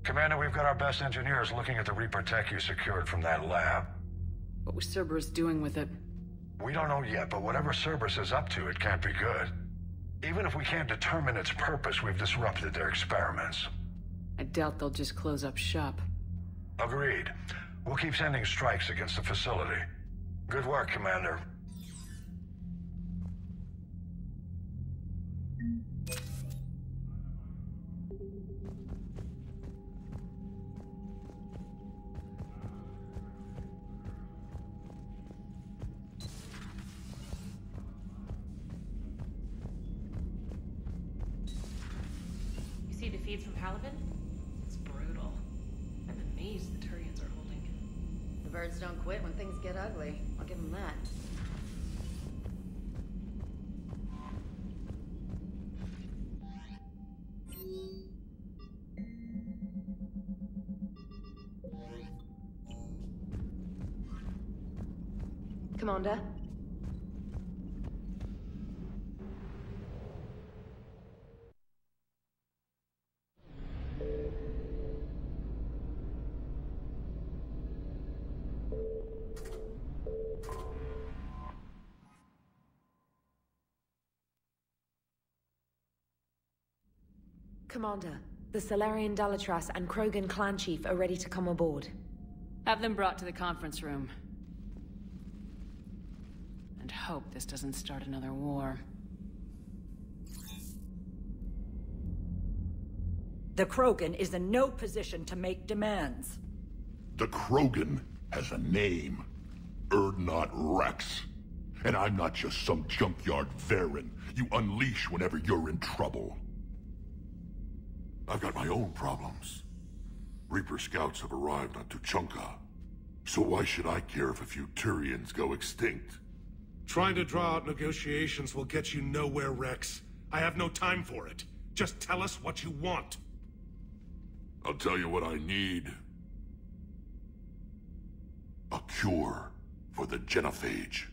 Commander, we've got our best engineers looking at the Reaper tech you secured from that lab. What was Cerberus doing with it? We don't know yet, but whatever Cerberus is up to, it can't be good. Even if we can't determine its purpose, we've disrupted their experiments. I doubt they'll just close up shop. Agreed. We'll keep sending strikes against the facility. Good work, Commander. See the feeds from Paladin? It's brutal. I'm amazed the Turians are holding. The birds don't quit when things get ugly. I'll give them that. Commander? Commander, the Salarian Dalatras and Krogan clan chief are ready to come aboard. Have them brought to the conference room. And hope this doesn't start another war. The Krogan is in no position to make demands. The Krogan has a name. Urdnot Rex. And I'm not just some junkyard Varen you unleash whenever you're in trouble. I've got my own problems. Reaper scouts have arrived on Tuchanka. So why should I care if a few Turians go extinct? Trying to draw out negotiations will get you nowhere, Rex. I have no time for it. Just tell us what you want. I'll tell you what I need. A cure for the genophage.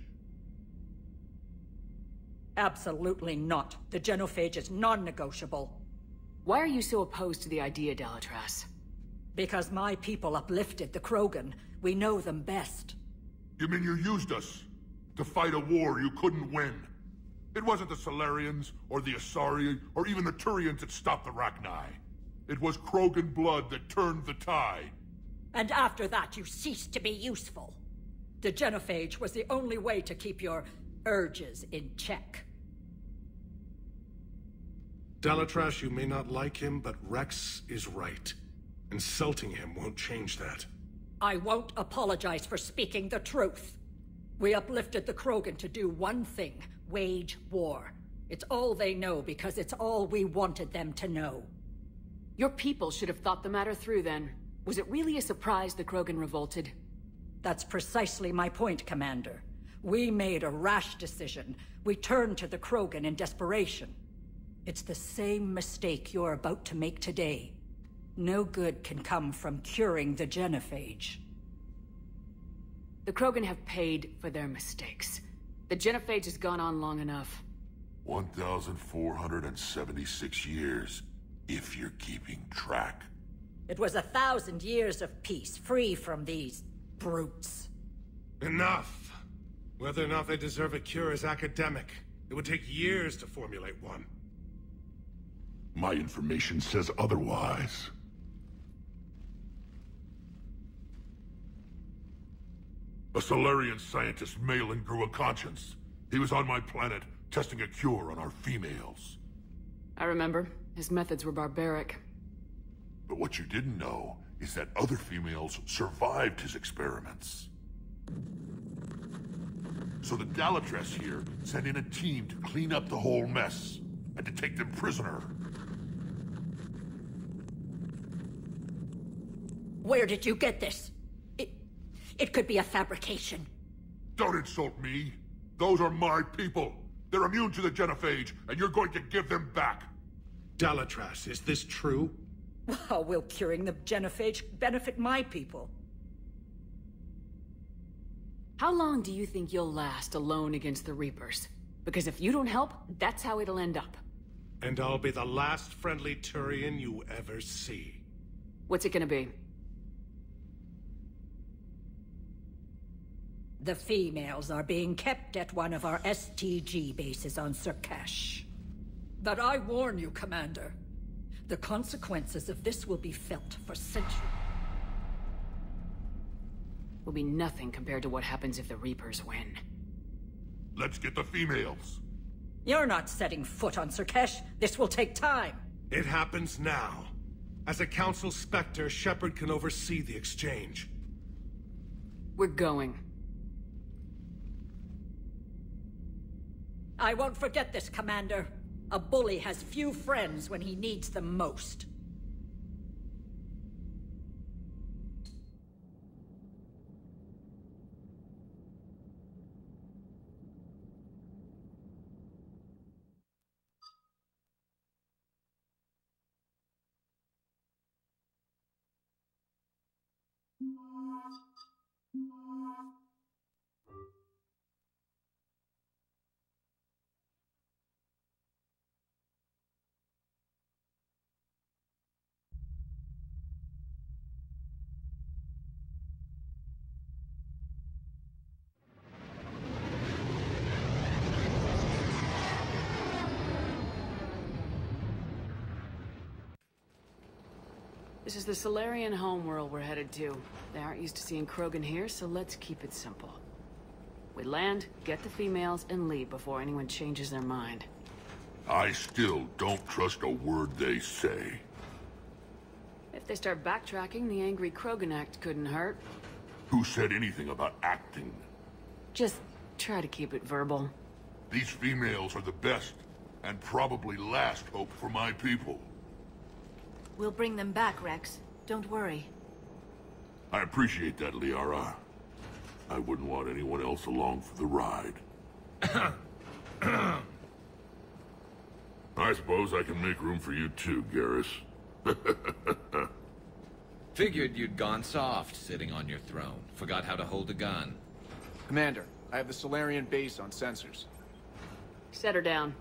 Absolutely not. The genophage is non-negotiable. Why are you so opposed to the idea, Dalatras? Because my people uplifted the Krogan. We know them best. You mean you used us to fight a war you couldn't win? It wasn't the Salarians, or the Asari, or even the Turians that stopped the Rachni. It was Krogan blood that turned the tide. And after that, you ceased to be useful. The genophage was the only way to keep your urges in check. Dalatras, you may not like him, but Rex is right. Insulting him won't change that. I won't apologize for speaking the truth. We uplifted the Krogan to do one thing: wage war. It's all they know because it's all we wanted them to know. Your people should have thought the matter through then. Was it really a surprise the Krogan revolted? That's precisely my point, Commander. We made a rash decision. We turned to the Krogan in desperation. It's the same mistake you're about to make today. No good can come from curing the genophage. The Krogan have paid for their mistakes. The genophage has gone on long enough. 1,476 years, if you're keeping track. It was 1,000 years of peace, free from these brutes. Enough! Whether or not they deserve a cure is academic. It would take years to formulate one. My information says otherwise. A Solarian scientist, Malin, grew a conscience. He was on my planet, testing a cure on our females. I remember. His methods were barbaric. But what you didn't know is that other females survived his experiments. So the Dalatras here sent in a team to clean up the whole mess, and to take them prisoner. Where did you get this? It could be a fabrication. Don't insult me. Those are my people. They're immune to the genophage, and you're going to give them back. Dalatras, is this true? How will curing the genophage benefit my people? How long do you think you'll last alone against the Reapers? Because if you don't help, that's how it'll end up. And I'll be the last friendly Turian you ever see. What's it gonna be? The females are being kept at one of our STG bases on Surkash. But I warn you, Commander. The consequences of this will be felt for centuries. Will be nothing compared to what happens if the Reapers win. Let's get the females. You're not setting foot on Surkash. This will take time. It happens now. As a Council Spectre, Shepard can oversee the exchange. We're going. I won't forget this, Commander. A bully has few friends when he needs them most. This is the Solarian homeworld we're headed to. They aren't used to seeing Krogan here, so let's keep it simple. We land, get the females, and leave before anyone changes their mind. I still don't trust a word they say. If they start backtracking, the angry Krogan act couldn't hurt. Who said anything about acting? Just try to keep it verbal. These females are the best, and probably last hope for my people. We'll bring them back, Rex. Don't worry. I appreciate that, Liara. I wouldn't want anyone else along for the ride. I suppose I can make room for you too, Garrus. Figured you'd gone soft sitting on your throne. Forgot how to hold a gun. Commander, I have the Solarian base on sensors. Set her down.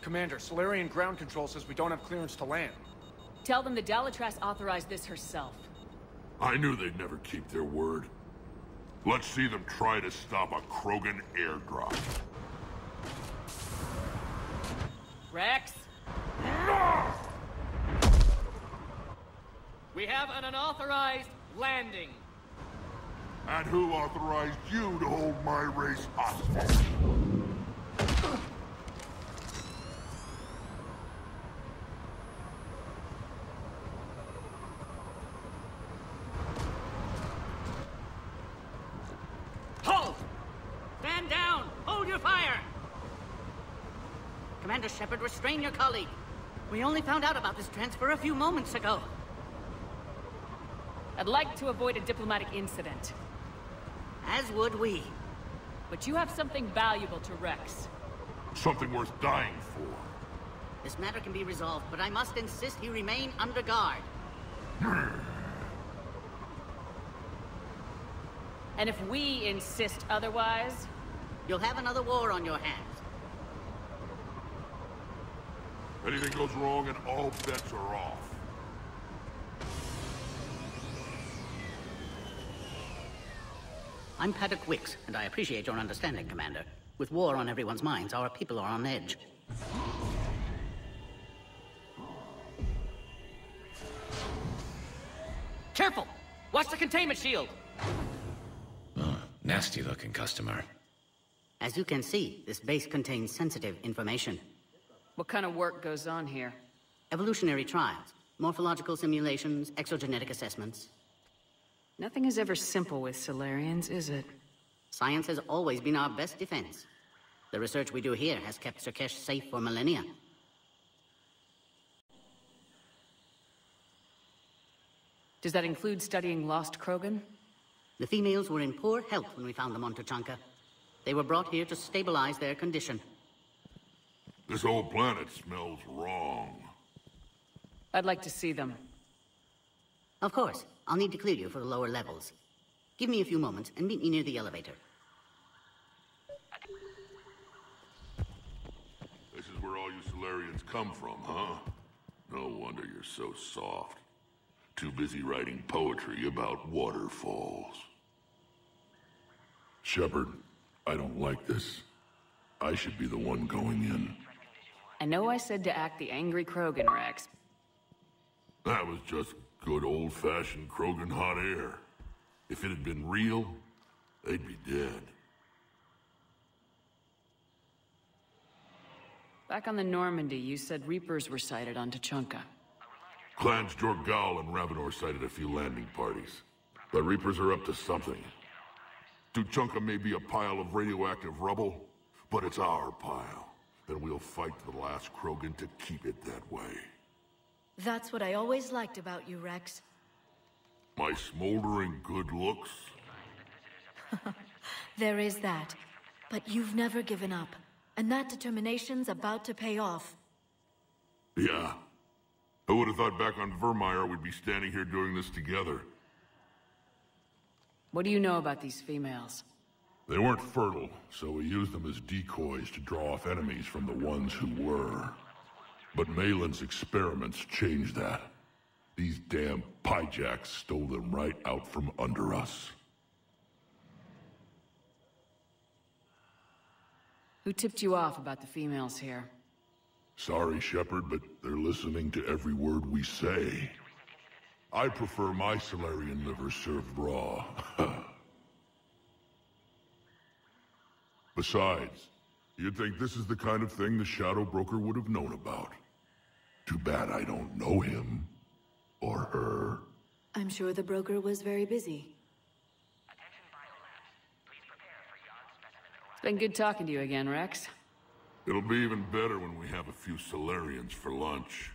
Commander, Solarian ground control says we don't have clearance to land. Tell them the Dalitras authorized this herself. I knew they'd never keep their word. Let's see them try to stop a Krogan airdrop. Rex? We have an unauthorized landing. And who authorized you to hold my race hostage? Commander Shepard, restrain your colleague. We only found out about this transfer a few moments ago. I'd like to avoid a diplomatic incident. As would we. But you have something valuable to Rex. Something worth dying for. This matter can be resolved, but I must insist he remain under guard. And if we insist otherwise... You'll have another war on your hands. Anything goes wrong and all bets are off. I'm Paddock Wicks, and I appreciate your understanding, Commander. With war on everyone's minds, our people are on edge. Careful! Watch the containment shield! Oh, nasty-looking customer. As you can see, this base contains sensitive information. What kind of work goes on here? Evolutionary trials, morphological simulations, exogenetic assessments. Nothing is ever simple with Solarians, is it? Science has always been our best defense. The research we do here has kept Surkash safe for millennia. Does that include studying lost Krogan? The females were in poor health when we found them on Tuchanka. They were brought here to stabilize their condition. This whole planet smells wrong. I'd like to see them. Of course. I'll need to clear you for the lower levels. Give me a few moments and meet me near the elevator. This is where all you Solarians come from, huh? No wonder you're so soft. Too busy writing poetry about waterfalls. Shepard, I don't like this. I should be the one going in. I know I said to act the angry Krogan, Rex. That was just good old-fashioned Krogan hot air. If it had been real, they'd be dead. Back on the Normandy, you said Reapers were sighted on Tuchanka. Clans Jorgal and Ravenor sighted a few landing parties. The Reapers are up to something. Tuchanka may be a pile of radioactive rubble, but it's our pile. Then we'll fight to the last Krogan to keep it that way. That's what I always liked about you, Rex. My smoldering good looks? There is that. But you've never given up. And that determination's about to pay off. Yeah. I would have thought back on Vermeer we'd be standing here doing this together. What do you know about these females? They weren't fertile, so we used them as decoys to draw off enemies from the ones who were. But Malin's experiments changed that. These damn pyjacks stole them right out from under us. Who tipped you off about the females here? Sorry, Shepard, but they're listening to every word we say. I prefer my Solarian liver served raw. Besides, you'd think this is the kind of thing the Shadow Broker would have known about. Too bad I don't know him. Or her. I'm sure the broker was very busy. It's been good talking to you again, Rex. It'll be even better when we have a few Solarians for lunch.